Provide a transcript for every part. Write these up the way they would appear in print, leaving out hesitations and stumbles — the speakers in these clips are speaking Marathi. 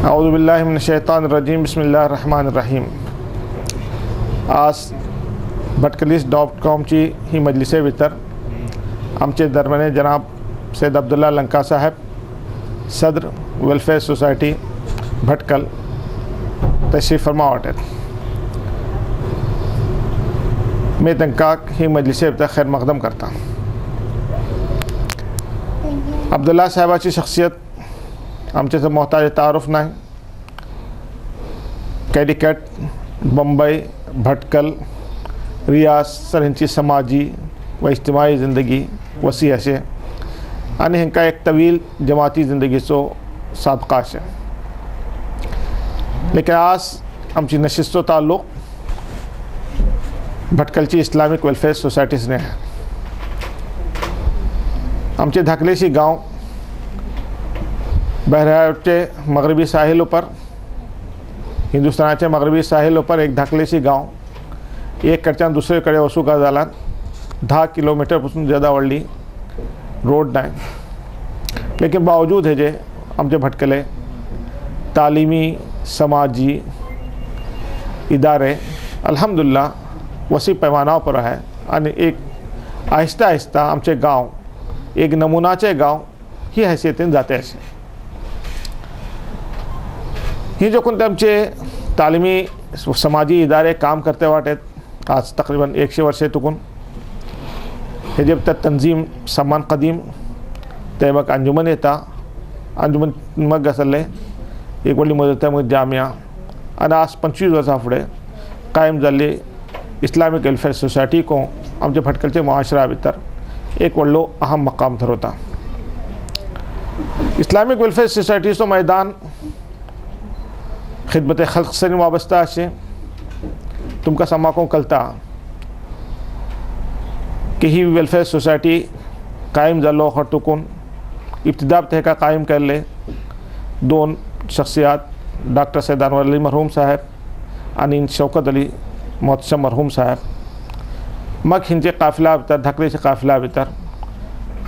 औज़ुबिल्लाहिमिनश्शैतानिर्रजीम बिस्मिल्लाहिर्रहमानिर्रहीम। आज भटकलिस्ट.com ची ही मजलिसे भितर आमचे दरम्यान जनाब सैयद अब्दुल्ला लंका साहेब सदर वेलफेयर सोसायटी भटकल तशरीफ फरमा वाटेत। मैं तंका ही मजलिसे भितर खैर मकदम करता। अब्दुल्ला साहेबाची शख्सियत आमचे मोहताज तारुफ नाही। कॅडिकॅट बंबई भटकल रियाज सर हेंची समाजी व इज्तिमाई ज़िंदगी वसी अशे आणि हेंका एक तवील जमाती ज़िंदगीचो साबका अशे। लेकिन आज आमची नशिस्तो ताल्लुक भटकलची इस्लामिक वेलफेयर सोसायटीज ने है। आमचे धाकलेशी गांव बहराइचचे मगरबी साहिलों पर हिंदुस्थानाच्या मगरबी साहिलों पर एक धाकलेशी गांव एक कडच्यान दुसरे कडेन वचूंक जालां 10 किलोमीटर पासून ज़्यादा व्हडली रोड नाही। लेकिन बावजूद हेजे आमचे भटकले तालीमी समाजी इदारे अल्हम्दुलिल्लाह वसी पैमाना पर है आणि एक आहिस्ता आहिस्ता आमचे गांव एक नमुनाचे गांव ही हैसियतीन जाते अशे। ही जो कोणते आमचे तालीमी समाजी इदारे काम करते वाटेत आज तकरीबन 100 वर्षे तुकून हे जे तंजीम समान कदीम ते मग अंजुमन येता अंजुमन मग आसले एक व्हडली मग जामिया आणि आज 25 वर्सां फुडें कायम जाल्ली इस्लामिक वेलफेयर सोसायटी को आमचे भटकलचे मुआशरा भितर एक व्हडलो अहम मकाम धरवता। इस्लामिक वेलफेयर सोसायटीचो मैदान खिदमत खल्क से वाबस्ता अशे। तुमकां समाको कळटा की ही वेलफेयर सोसायटी कायम जाल्लो हटुकून इब्तिदा तेका कायम केल्ले 2 शख्सियात डॉक्टर सैयद अनवर अली मरहूम साहेब आणि शौकत अली मोहतशम मरहूम साहेब। मग हिंचे काफिला भितर धाकलेच्या काफिला भितर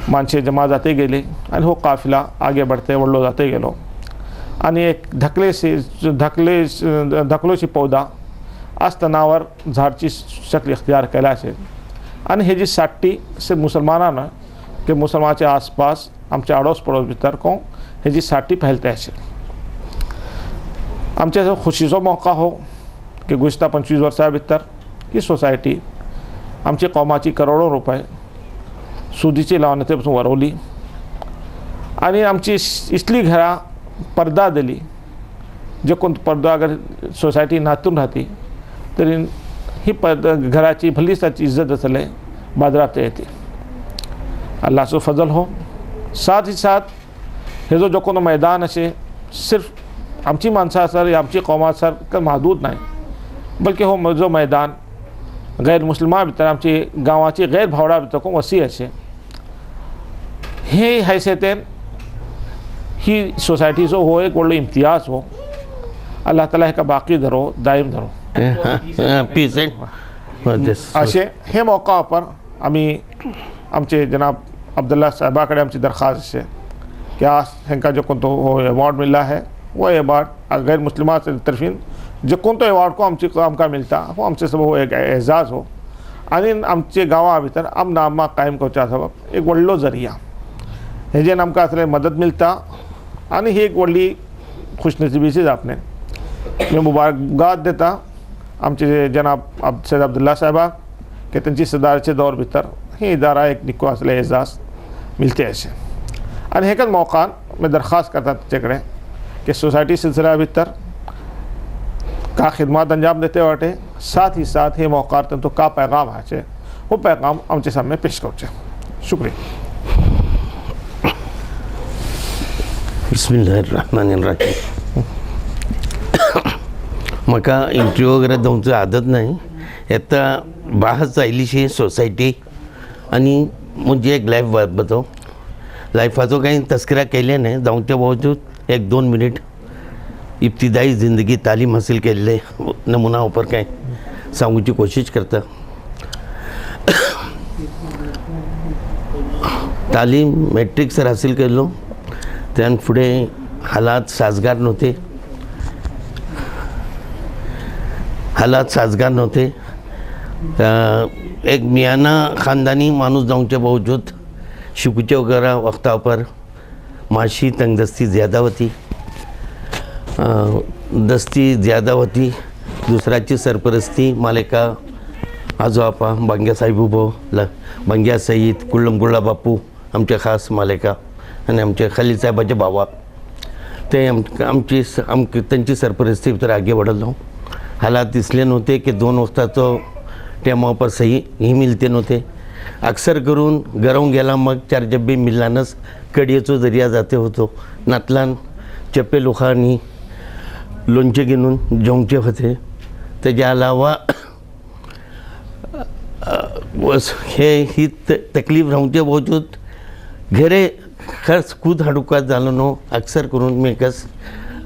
माणसे जमा जाते गेली आणि हो काफिला आगे बढ़ते व्हडलो जाते गेलो आणि एक धकलोशी पौधा आस्तनावर झाडची शक्ल इख्तियार केला असेल आणि हे जी साठी से मुसलमानांना के मुसलमानाच्या आसपास आमच्या आडोस पडोस भितर को हे जी साठी फैलते असेल। आमच्या खुशीचो मौका हो की गुज़िश्ता 25 वर्सां भितर ही सोसायटी आमची कौमाची करोडो रुपये सुदीची लावण्याते पासून वरवली आणि आमची इसली घरां पर्दा दिली जे कोण पर्दा अगर सोसायटी नातून राहती तरी ही घराची भलीसाची इज्जत असले बाजारात येते। अल्लाहचो फजल हो। साथ ही साथ हे जो कोण मैदान असे सिर्फ आमची माणसां सर आमची कौमा सर महदूद नाही बल्कि हो जो मैदान गैर मुस्लिमां भितर आमची गांवाची गैर भावडा भितर खूब वसी अशे। हे हैसियतेन ही सोसायटीचो हो एक व्हडलो इम्तियाज हो। अल्लाह ताला हेका बाकी धरो दायम धरो अशे हे मौका पर आमी आमचे जनाब अब्दुल्ला साहबा कडेन आमची दरखास्त अशे की आज हेंका जो कोण तो हो अवॉर्ड मिला है वो अवॉर्ड गैर मुस्लिमां तरफीन जो कोण तो अवॉर्ड को आमकां मिलता वो आमचे सब हो एक एजाज हो आणि आमचे गांवां भितर अमन अम्मा कायम करच्या सबब एक व्हडलो जरिया हेजेन आमकां असले मदत मिलता आणि ही एक व्हडली खुशनसीबीची आपने मैं मुबारकबाद देता आमचे जनाब सैयद अब्दुल्ला साहबा की त्यांची सदारचे दौर भितर ही इदारा एक निको असले एजाज मिलते अशे आणि हेकच मौकान मैं दरखास्त करता तेचे कडेन कि सोसायटी सिलसिला भितर का खिदमत अंजाम देते वाटे साथ ही साथ हे मौका तो का पैगाम आचे वो पैगाम आमचे सामने पेश करचे। शुक्रिया। बिस्मिल्लाहिर्रहमानिर्रहीम। म्हाका इंटरव्यू वगैरे जावंची आदत नाही। येता बाहच आयलीशी सोसायटी आणि म्हणजे एक लाईफ बतो लाईफाचो काही तस्करा केले नाही जावंच्या बावजूद 1-2 मिनिट इब्तिदाई ज़िंदगी तालीम हासिल केल्ले नमुना ऊपर काय सांगूची कोशिश करता। तालीम मॅट्रिक सर हासिल केल्लो त्यान फुडें हालात साजगार नव्हते हालात साजगार नव्हते. एक मियाना ख़ानदानी माणूस जाऊंच्या बावजूद शिकूचे वगैरे वक्ता पर माशी तंगदस्ती ज़्यादा होती. दस्ती ज़्यादा होती. दुसऱ्याची सरपरस्ती मालिका आजोआपा बांग्या साहेब उभो बांग्या सईद कुल्लमगुळा बापू आमचे खास मालिका आणि आमचे खलील साहेबाचे भावा ते त्यांची सरपरस्ती भितर आगे वाढलो. हालात दिसले नव्हते की 2 वक्ताचो टायमापर सही ही मिलते नव्हते. अक्सर करून गरवून गेला मग 4 डब्बे मिलानच कडयेचो जरिया जाते होतो. नातलान चप्पे लोकांनी लोणचे घेऊन जेवचे होते. त्याच्या अलावा ही तकलीफ राहूचे बावजूद घरे खर्च कूद हाडूकात जालो न्हू. अक्सर करून मी कस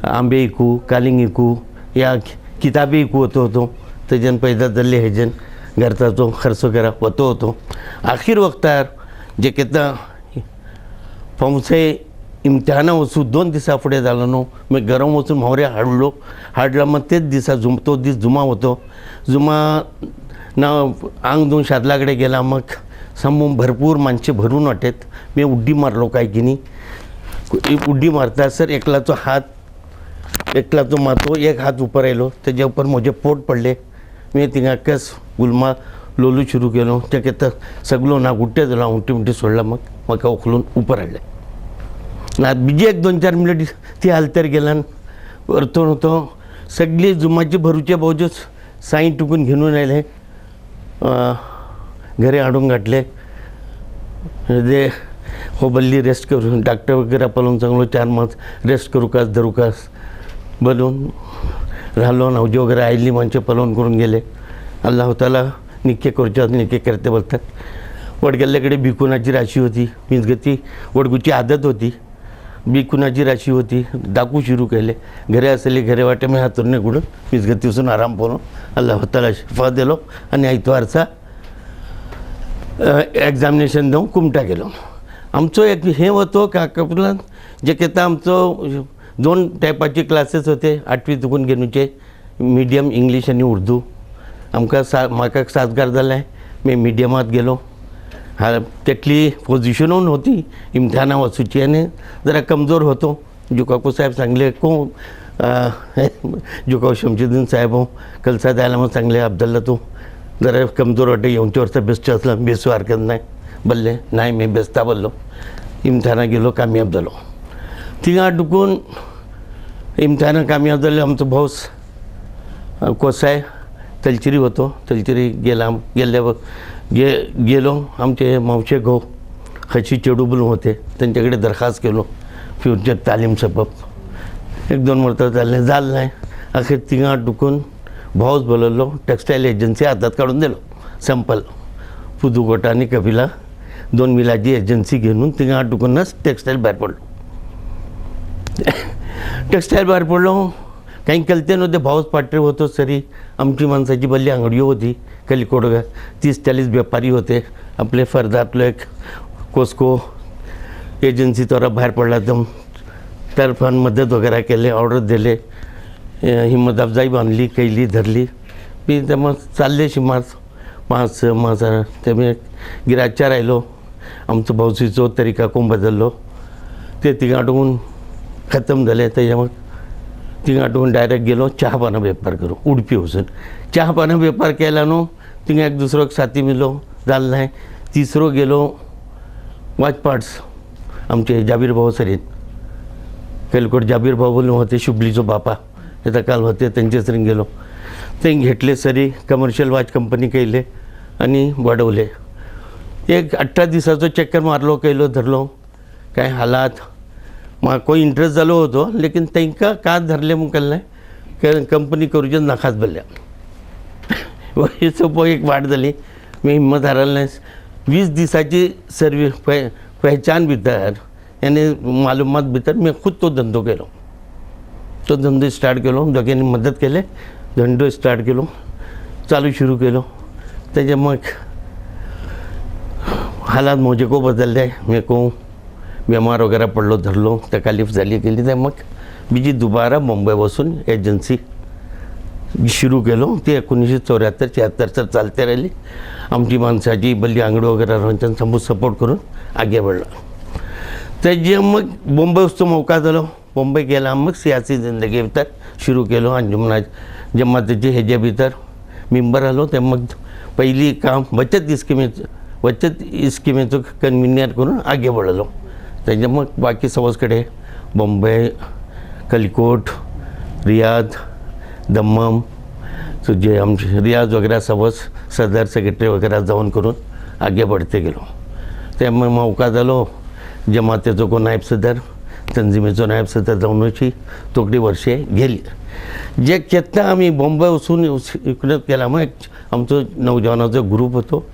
आंबे इकू कालिंग इकू या किताबी इकू होतो. तेजन पैदा जाल्ले हेजन घरचाचो खर्च करा होतो. आखिर वक्तार जे केता फौसे इम्तिहाना वचून 2 दिसा फुडें जालो न्हू. मागीर गरम वचून म्हावरे हाडला मग तेच दिसा तो दीस जुमा होतो. जुमा ना आंग दोन शादला कडेन गेला. मग समोर भरपूर माणसे भरून वाटेत. मी उड्डी मारलो काय की नी. उड्डी मारता सर एकलाचो मातो एक हात उपर आयलो. तेज्या उपर म्हजे पोट पडले. मी थिंगा कस गुलमा लोलू सुरू केलो. ते केता सगलो ना गुट्टे जालो. उंटी सोडला. मग म्हाका उखलून उपर हाडले. ना बीजे 1-2-4 मिनट ती हालतर गेल्यान परतून होतो. सगळी जुमाची भरूचे बावजूद साई टुकून घेऊन आयले. घरी हाडून घातले. ते होबल्ली रेस्ट करून डॉक्टर वगैरे पळोवन सांगलो 4 मास रेस्ट करूकास धरूकास बोलून राहिलो. नवजी वगैरे आयली माणसे पळोवन करून गेले. अल्लाह ताला निक्के करचे निक्के करते बोलतात. वडगल्ल्याकडे भिकुनाची राशी होती. मीन्स गती वडगूची आदत होती. भिकुनाची राशी होती. दाखवू सुरू केले. घरे असले घरे वाटे मी हातून गुडून मीन्स गती वचून आराम पळोवन अल्लाह ताला शिफा दिलो. आणि आयतवारचा एग्जामिनेशन देऊन कुमटा गेलो. आमचो एक हे होतो काकापुलान जे केता आमचो 2 टायपाचे क्लासेस होते. 8वी तुकून घेवचे मिडियम इंग्लिश आणि उर्दू. आमकां म्हाका साजगार जालें. मी मिडियमात गेलो. तितली पोजिशनूय नव्हती इम्तिहाना वचूची आनी जरा कमजोर होतो. जुकाकू साहेब सांगले जुकाऊ शमशुद्दीन साहेब कलसा द्यायला मग सांगले अब्दुल्ला तू जरा कमजोर वाटे येऊनचे वर्ष बेस्ट असलं बेसू हरकत नाही बोलले. नाही मी बेसता बोललो. इम्तिहाना गेलो कामयाब झालो. थिंगा डुकून इम्तिहाना कामयाब जाले. आमचो भाऊस कोसाय तलचिरी होतो. तलचिरी गेलो. आमचे मावशे घो खची चेडूबल होते. त्यांच्याकडे दरखास्त केलो फ्युचर तालीम सबब. 1-2 वर्ष झालं नाही. अखेर थिंगा डुकून भाऊच बोलवलो. टेक्स्टाईल एजन्सी हातात काढून दिलो. संपल पुदुकोटा आणि कपिला 2 मिलाची एजन्सी घेऊन थिंगा डुकूनच टेक्स्टाईल बाहेर पडलो. टेक्स्टाईल बाहेर पडलो. काही कलते नव्हते. भाऊच पाठरे होतो सरी. आमची माणसाची बल्ली आंगडियो होती. कलिकोडगा 30-40 व्यापारी होते. आपले फरदातलो एक कोस्को एजन्सी तोरा बाहेर पडला. तर्फान मदत वगैरे केले. ऑर्डर दिले. हिम्मत अफजाई बांधली कैली धरली. मी तर मग चालले शिमार 5-6 मास. ते मी गिराच्या राहिलो. आमचं भाऊसीचो तरीका कोण बदललो. ते तिघाटून खतम झाले. त्याच्या मग तिघाटून डायरेक्ट गेलो चहा पाना वेपार करू. उडपी वचून चहा पाना वेपार केला न्हू. तिंगा एक दुसरो साथी मिलो जाल नाही. तिसरो गेलो वॉच पार्ट्स आमचे जाबीर भाऊ सरीन. कलकोट जाबीर भाऊ बोलून होते शुभलीचो बापा. येता काल होते त्यांचे सरीन गेलो. ते घेतले सरी कमर्शियल वॉच कंपनी केले आणि वाढवले. एक 18 दिसाचो चक्कर मारलो केलो धरलो. काय हालात म्हाका इंटरेस्ट जालो होतो. लेकिन तांकां का धरले म्हूण केल्लें कंपनी करूचे नाकाच बल्ल्या. सोपो एक वाट जाली. मी हिम्मत हारले नाही. 20 दिसाची सर्वीस पहचान भितर आनी मालुमात भितर मी खूद तो धंदो केलो. तो धंदो स्टार्ट केलो. दोघांनी मदत केले. धंदो स्टार्ट केलो. चालू सुरू केलो. तेजे मग हालात म्हजे को बदलले. मी को बीमार वगैरह पडलो धरलो. तकलीफ झाली केली. तर मग बीजी दुबारा मुंबई वचून एजन्सी सुरू केलो ते 1974-76 चालते राहिली. आमची माणसाची बल्ली आंगड वगैरे राहून समोर सपोर्ट करून आगे बढ़ला. तर जे मग बॉम्बे वचो मौका जालो, बॉम्बे गेला, मग सियासी जिंदगी भितर सुरू केलो. अंजुमना जमातीचे हेजे भितर मेंबर आलो. ते मग पहिली काम बचत इस्किमेचो कन्व्हिनियर करून आगे बढ़लो. त्याच्या मग बाकी सवजकडे बॉम्बे, कलिकोट, रियाद, दम्मम, तो जे आमचे रियाज वगैरे सवज सदर सेक्रेटरी वगैरे जाऊन करून आगे बढ़ते गेलो. त्यामुळे मौका जालो जमातेचो को नायब सदर, तंजिमेचो नायब सदर जाऊन अशी तोकडी वर्षे गेली. जे केन्ना आम्ही बॉम्बे वचून इकडे केला, मग आमचो नौजवानाचो ग्रुप होतो.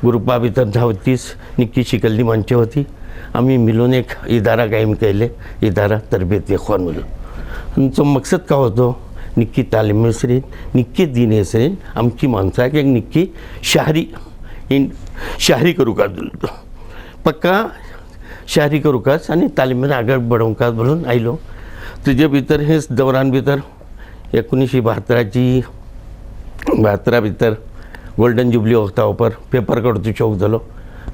ग्रुपा भितर 30 निक्की शिकल्ली माणसे होती. आम्ही मिळून एक इदारा कायम केले, इदारा तरबेती अखवान म्हणून. आमचो मकसद काय होतो, निक्की तालीम हेसरीन, निक्की दीन हेसरीन आमची माणसाक एक निक्की शाहरी करूंक पक्का शाहरी करूंक आनी तालिमेन आगळ बडोवंक म्हणून आयलो. तुजे भितर हेच दौरान भितर 1972 भितर गोल्डन जुबली वक्ता पर पेपर काडचो शौक जालो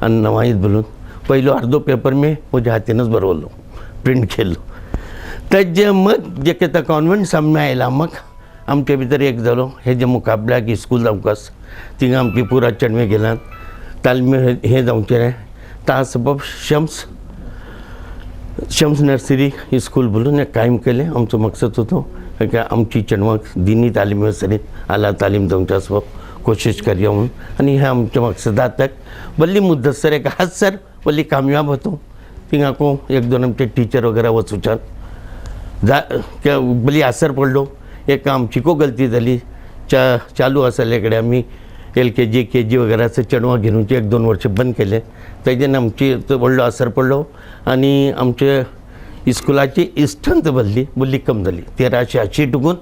आनी नवाईत बोलून पयलो अर्दो पेपर मी म्हज्या हातीनच बरवलो, प्रिंट केल्लो. तेजे मग जे कितें कॉन्वेंट सामने आयला, मग आमचे भितर एक जालो हेजे मुकाबल्याक इस्कूल जावंकास. थिंगा आमची पुरा चेडवे गेल्यात तालमी हे जावचे रे ता सबब शम्स नर्सरी स्कूल बोलून एक कायम केले. आमचो मकसद होतो की आमची चेडवांक दिनी तालीम सरीत आला तालीम जावच्या सबब कोशिश करया म्हणून. आनी हे आमच्या मकसदाक बल्ली मुद्दसर एक हातसर बल्ली कामयाब होतो. थिंगाको 1-2 आमचे टीचर वगैरे वचूच्यान बल्ली असर पडलो. एक आमची को गलती जाली, चालू आसले कडेन आमी LKG KG वगैरे असं चेडवां घेवन 1-2 वर्ष बंद केले. तेजेन आमची व्हडलो असर पडलो आनी आमचे इस्कुलाची इस्ट्रंथ बल्ली कम जाली. 1380 टुकून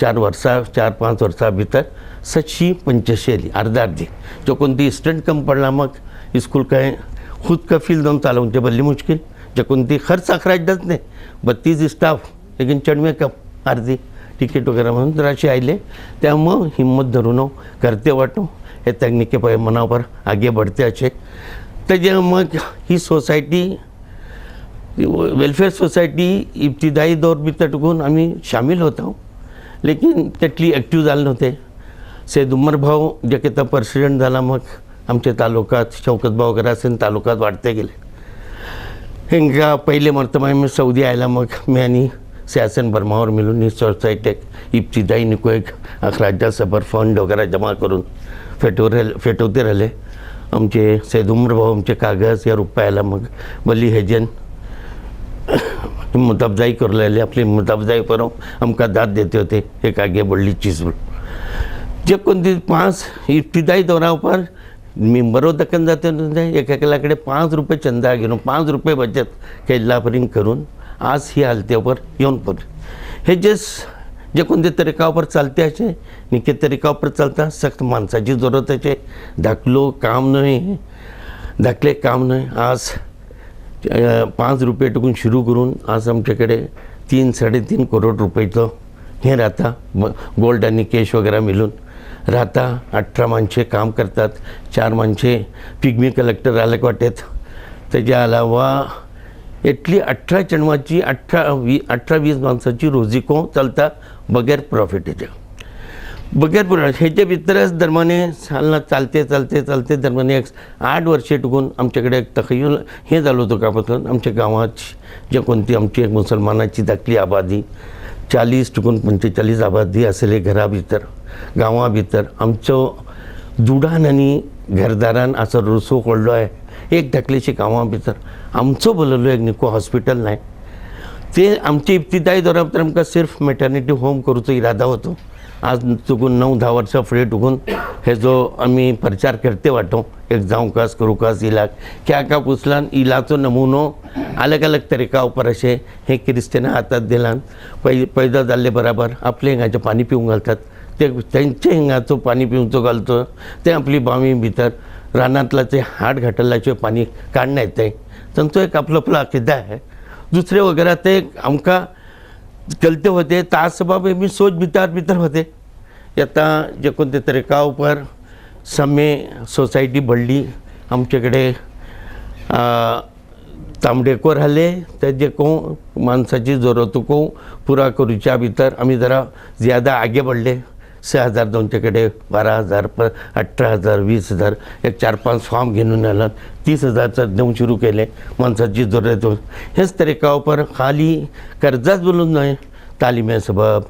4-5 वर्सां भितर 785 येयली, अर्धी. जो कोण ती इस्ट्रंथ कम पडला, मग इस्कूल काय खुद कफील जावन चालोवचें बल्ली मुश्किल. जे कोण ती खर्च अखरायच नाही, 32 स्टाफ लेकिन चेडवे कम अर्धी टिकेट वगैरह म्हणून राशि आइले. त्यामुळे हिम्मत धरून करते वाटो हे तकनीके पैमाना पर आगे बढ़ते अच्छे. तेजे मग ही सोसायटी वेलफेयर सोसायटी इब्तिदाई दौर भितर टुकून आम्ही शामिल होतो, लेकिन तितली एक्टिव जाले नव्हते. सैद उमर भाऊ जे कितें प्रेसिडेंट जाला, मग आमच्या तालुक्यात शौकत भाऊ वगैरे असेल तालुक्यात वाढते गेले. हिंगा पहिले मर्तबा मी सौदी आयला, मग मी आणि सियासन बर्मावर मिळून ही सोसायटीक इब्तिदाई निको एक अखराजा सबर फंड वगैरे जमा करून फेटवते राहिले. आमचे सैद उमर भाऊ आमचे कागज या रुपयाला मग बल्ली हेजेन हिम्मत अफजाई करू लागले. आपली हिम्मत अफजाई करून आमकां दाद देते होते एक आगे बढ़ली चीज. जे कोणती 5 इब्तिदाई दौरा पर मेंबरो दखन जाते एकेकल्याकडे 5 रुपये चंदा घेऊन 5 रुपये बचत केल्लापर्यंत करून आज ही हालतेवर येऊन पडले. हे जे कोणत्या तरीकावर चालते असे निके तरीकावर चालता सख्त माणसाची जरूरत आहे. धाकलो काम नाही, धाकले काम नाही. आज 5 रुपये टुकून सुरू करून आज आमच्याकडे 3-3.5 करोड रुपयाचं हे राहता. गोल्ड आणि कॅश वगैरे मिळून राहता. 18 माणसे काम करतात, 4 माणसे पिग्मी कलेक्टर आले वाटेत. त्याच्या अलावा इतली 18 चेडवांची 18-20 माणसाची रोजी को चलता बगैर प्रॉफिटाच्या. बगैर प्रॉफिट हेजे भितरच दरम्याने हालना चालते दरम्याने 8 वर्षे टुकून आमच्याकडे एक तखय्युल हे झालं होतं का पासून आमच्या गावात जे कोणती आमची एक मुसलमानाची धाकली आबादी 40 टुकून 45 आबादी असले घरा भितर गांवा भितर आमचो दुडान आणि घरदारान असं रुसो पडलो आहे. एक धाकलीशी गांवा भितर आमचो बोललो एक निको हॉस्पिटल नाही. ते आमची इब्तिदाई दौरा भितर आमकां सिर्फ मॅटर्निटी होम करूचो इरादा होतो. आज चुकून 9-10 वर्सां फुडें टुकून हे जो आमी प्रचार करते वाटो एक जावंकास करूकास इलाक क्या का पुसलान इलाचो नमुनो अलग अलग तरीका उपर अशे हे क्रिस्टियना हातात दिलान. पैदा जाल्ले बराबर आपले हिंगाचें पाणी पिवंक घालतात. ते तेंचे हिंगाचो पाणी पिवचो घालचो ते आपली बावी भितर रानांतल्याचे हाड घाटलाचे पाणी काडना येते. तांचो एक आपलो अकिदा आहे. दुसरे वगैरे ते आमकां चलते होते तास बाब मी सोच भितर होते आता जे कोणते तरीका उपर समय सोसायटी बडली आमच्याकडे तांबडेकर आले ते जे को माणसाची जरूरत को पुरा करूच्या भितर आम्ही जरा ज्यादा आगे बढ़ले 6,000 दोनच्याकडे 12,000 18,000 20,000 एक 4-5 फॉर्म घेऊन आला 30,000चा देऊन सुरू केले माणसाची जरूरत हेच तरीकावर खाली कर्जाच बोलून नाही तालिमे सबब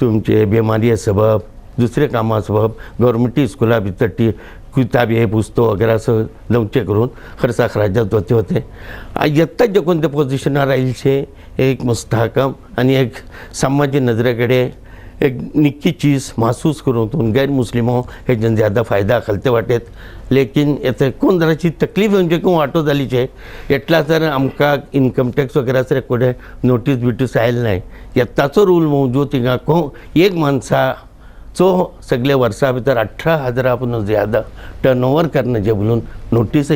तुमचे बिमारी सबब दुसरे कामा सबब गव्हर्मेंट स्कूला भितर किताबे पुस्तक वगैरे असं लवचे करून खर्चा खराजात होते येतात जे कोणत्या पोझिशनवर राहील शे एक मुस्तहकम आणि एक समाजी नजरेकडे एक निक्की चीज़ महसूस करूँ तो गैर मुस्लिमों हे जन ज़्यादा फ़ायदा खलते वाटेत लेकिन येते कोण जराची तकलीफ म्हणजे कोण वाटो झाली छे एटला तर आमका इन्कम टॅक्स वगैरे सर कोडे नोटीस बिटीस आयल नाही येताचो रूल मौजूद थिंगा को एक माणसाचो सगळे वर्षा भितर 18,000 आपण ज़्यादा टर्नओवर करणं जे बोलून नोटीस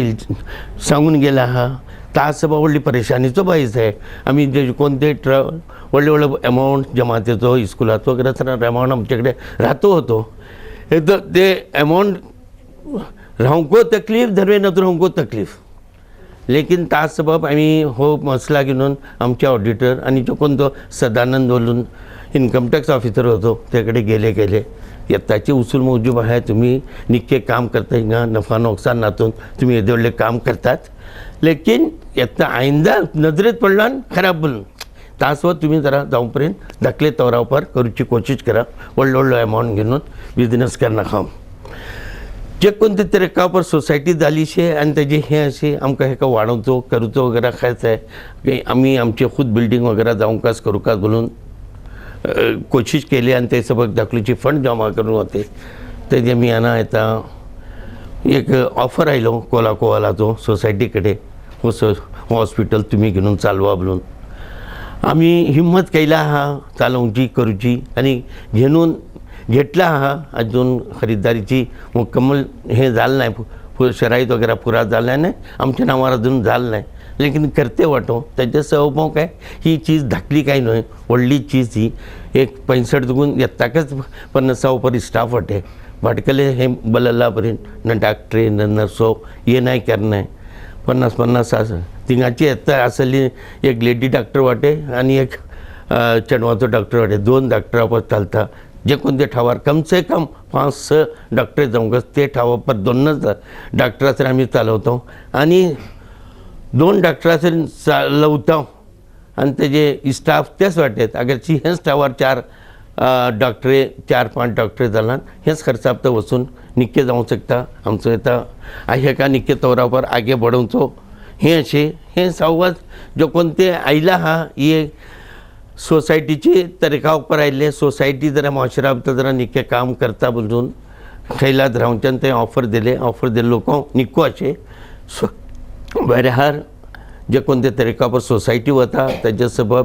सांगून गेला हा तास व्हडली परेशानीचो बाईस आहे आम्ही जे कोणते व्हडले व्हडले अमाऊंट जमातेचो स्कुलात वगैरे सर अमाऊंट आमच्याकडे राहतो होतो ते अमाऊंट राहूंको तकलीफ धरवे न तो राहूंको तकलीफ लेकिन तास सबब आम्ही हो मसला घेऊन आमच्या ऑडिटर आणि जो कोणतो सदानंद बोलून इन्कम टॅक्स ऑफिसर होतो त्याकडे गेले येताची उसूल मौजूब आहे तुम्ही निक्के काम करता हिंगा नफा नुकसान नातून तुम्ही येदे काम करतात लेकिन येता आइंदा नजरेत पडला खराब बोलून तासवर तुम्ही जरा जाऊपर्यंत धाकले तवरावर करूची कोशिश करा व्हडलो अमाऊंट घेऊन बिझनेस करना खाम जे कोणते तरीकावर सोसायटी झाली शे आणि त्याचे हे असे आमकां हेका वाढवचो करूचो वगैरे खायचं आहे की आम्ही आमचे खुद बिल्डिंग वगैरे जाऊन कास करू का बोलून कोशिश केली आणि ते सबक दाखलीची फंड जमा करून होते ते मी यांना आता एक ऑफर आयलो कोलाकोवालाचो सोसायटीकडे हो हॉस्पिटल तुम्ही घेऊन चालवा बोलून आम्ही हिम्मत केला हा चालवची करूची आणि घेतला हा अजून खरीदारीची मुकम्मल हे झालं नाही शराईत वगैरे पुरा झाला नाही आमच्या नावावर अजून झालं नाही लेकिन करते वाटो त्याच्या सहभाव काय ही चीज धाकली काही नाही व्हडली चीज ही एक 65 दुगून येताकच 50 पर स्टाफ वाटे भटकले हे बलल्लापर्यंत न डॉक्टरे न नर्सो ये नाही करणे 50 असं तिंगाची येता असली एक लेडी डॉक्टर वाटे आणि एक चढवाचो डॉक्टर वाटे 2 डॉक्टरावर चालता जे कोणते ठावार कम से कम 5-6 डॉक्टर जाऊन ते ठावापर 2 डॉक्टरासर आम्ही चालवतो आणि 2 डॉक्टरासर चालवतो आणि त्याचे स्टाफ तेच वाटेत अगरची हेच ठावार 4 डॉक्टरे 4-5 डॉक्टर जालात हेच खर्चाप्त वसून निक्के जाऊ शकता आमचं येता आहे का निक्के तौरावर आगे बढवचो हे असे हे संवाद जो कोणते आयला हा ये सोसायटीची तरीकावर आयले सोसायटी जरा माशरा जरा निक्के काम करता बोलून खैलात राहून ते ऑफर दिले लोक निक्को असे बऱ्याहार जे कोणते तरीकावर सोसायटी होता त्याच्या सबब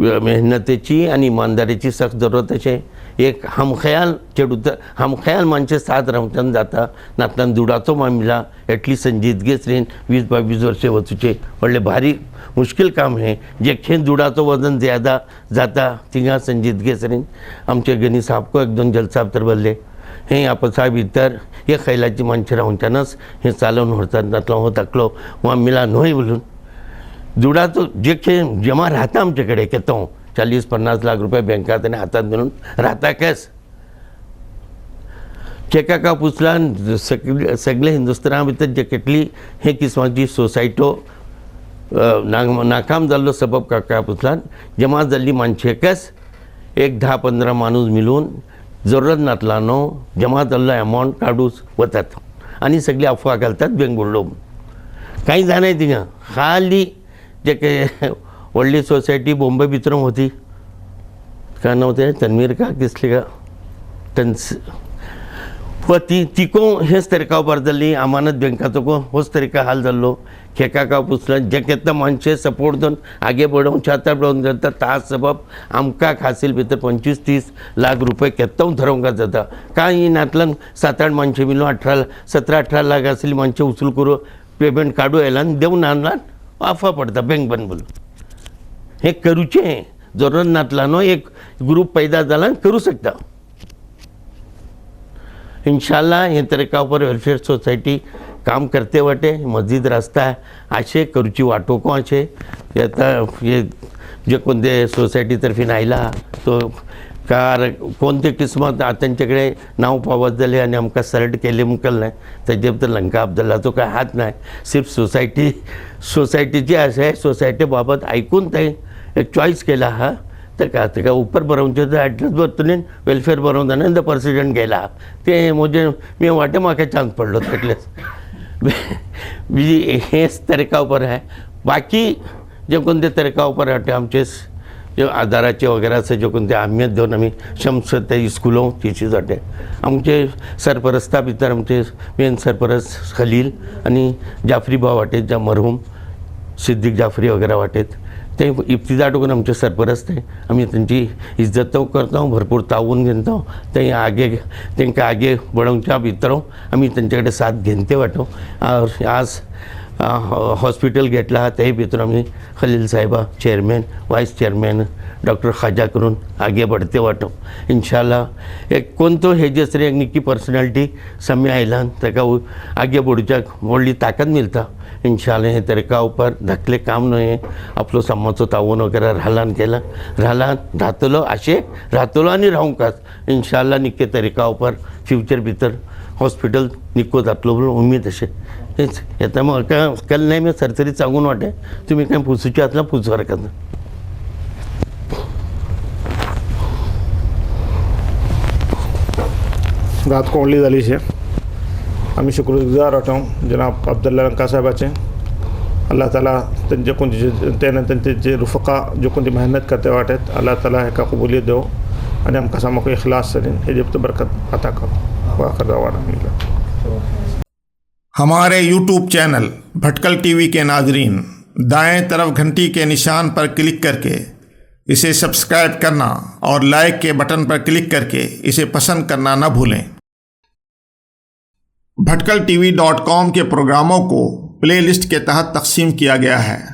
मेहनतीची आणि इमानदारीची सख्त जरूरत असे एक हमख्याल माणसे साथ राहून जाता नातल्यान दुडाचो मामिला एटली संजीदगेसरीन 20-22 वर्षे वचूचे व्हडले भारी मुश्किल काम हे जे खेन दुडाचो वजन ज्यादा जाता थिंगा संजीदगेसरीन आमचे गणी साहब को 1-2 जलसाब तर बदले हे आपसा भितर हे खैलाची माणसे राहूनच्यानच हे चालवून होतात नातला हो तकलो मामिला न्हय बोलून दुडाचो जे खेळ जमा राहता आमच्याकडे केतो 40-50 लाख रुपये बँकात आणि हातात मिळून राहता कॅस चेका का पुसला सगळे हिंदुस्थाना भितर जे केटली हे किस्माची सोसायटो नाकाम जाल्लो सबब काका पुसला जमा जाल्ली माणसे कॅस एक 10-15 माणूस मिळून जरूरत नातलानो जमा जाल्लो अमाऊंट काढूच वतात आणि सगळी अफवा घालतात बेंगुळलो काही जाणं आहे तिंगा खाली जे काही व्हडली सोसायटी बॉम्बे भितर होती का नव्हते तन्वीर का दिसली का टन्स व तिको हेच तरीकावर जाल्ली अमानत बँकाचो को होच तरीका हाल जाल्लो खेका का पुसलं जे केत्ता माणसे सपोर्ट दोन आगे बढवून छाता बढवून जाता ता सबब आमकां खासील भितर 25-30 लाख रुपये केत्तां धरवंक जाता काय नातल्यान 7-8 माणसे मिळून 17-18 लाख आसली माणसे उचल करून पेमेंट काढू येयला देऊन आणला आफा पडता बँक बंद बोलून हे करूचे जरूरत नातला नो एक ग्रुप पैदा झाला करू शकता इंशाल्लाह हे तरीका पर वेलफेयर सोसायटी काम करते वटे मस्जिद रास्ता असे करूची वाटो को असे आता हे जे कोणते सोसायटी आयला तो कार कोणते किस्मत त्यांच्याकडे नाव पावत झाले आणि आमकां सरेंड केले मुकल नाही तेजे तर लंका अब्दुल्लाचो काय हात नाही सिर्फ सोसायटीची असे सोसायटी बाबत ऐकून ते एक चॉईस केला हा तेका उपर बरोवचे तर ॲटलीस्ट बरतून वेलफेअर बरोवना द प्रेसिडेंट गेला ते म्हणजे मी वाटे म्हाका चान्स पडलो तेटलेच हेच तरीका उपर आहे बाकी जे कोणते तरीका उपर वाटे आमचे जो आधाराचे वगैरे से जो कोणते अहमियत देऊन आम्ही शम्स ते स्कूलों टीचर्स वाटे आमचे सरपरस्ता भितर आमचे मेन सरपरस्त खलील आणि जाफरी भाव वाटेत ज्या मरहूम सिद्दीक जाफरी वगैरे वाटेत ते इब्तिदा टोकून आमचे सरपरस्त आहे आम्ही त्यांची इज्जत करतो भरपूर तावून घेतो ते आगे तांकां आगे बडोवच्या भितर आम्ही त्यांच्याकडे साथ घेनते वाटो आज हॉस्पिटल घेतला ते भितर आम्ही खलील साहेबा चेअरमॅन वाईस चेअरमॅन डॉक्टर खाजा करून आगे बढ़ते वाटो इंशाल्लाह एक कोणतो हे जसरे एक निक्की पर्सनॅलिटी समय आयलान ताका आगे बढूच्या व्हडली ताकद मिळता इंशाल्लाह हे तरीका उपर धाकले काम न्हय आपलो समाजचो तावून वगैरे राहतलो अशें राहतलो आनी रावंकाच इंशाल्लाह निक्के तरीका उपर फ्युचर भितर हॉस्पिटल निक्को जातलो म्हणून उमेद अशें हेच येता म्हाका कल नाही मी सरसरीत सांगून वाटे तुम्ही काय पुसूचे आसला पुसू हरकत ना रात कोंडली जाली शे आम्ही शुक्रगुजार वाटो जनाब अब्दुल्ला लंका साहेबाचे अल्लाह ताला त्यांचे कोणते जे रुफका जो कोणती मेहनत करते वाटेत अल्लाह ताला हेका कबूलियत देव आणि आमकां सामको इखलास करीन हे जब बरकत अता करो वाखिर दवाना हमारे YouTube चैनल भटकल टीवी के नाजरीन दाएं तरफ घंटी के निशान पर क्लिक करके इसे सब्सक्राइब करना और लाइक के बटन पर क्लिक करके इसे पसंद करना न भूलें। भटकल TV.com के प्रोग्रामों को प्लेलिस्ट के तहत तकसीम किया गया है।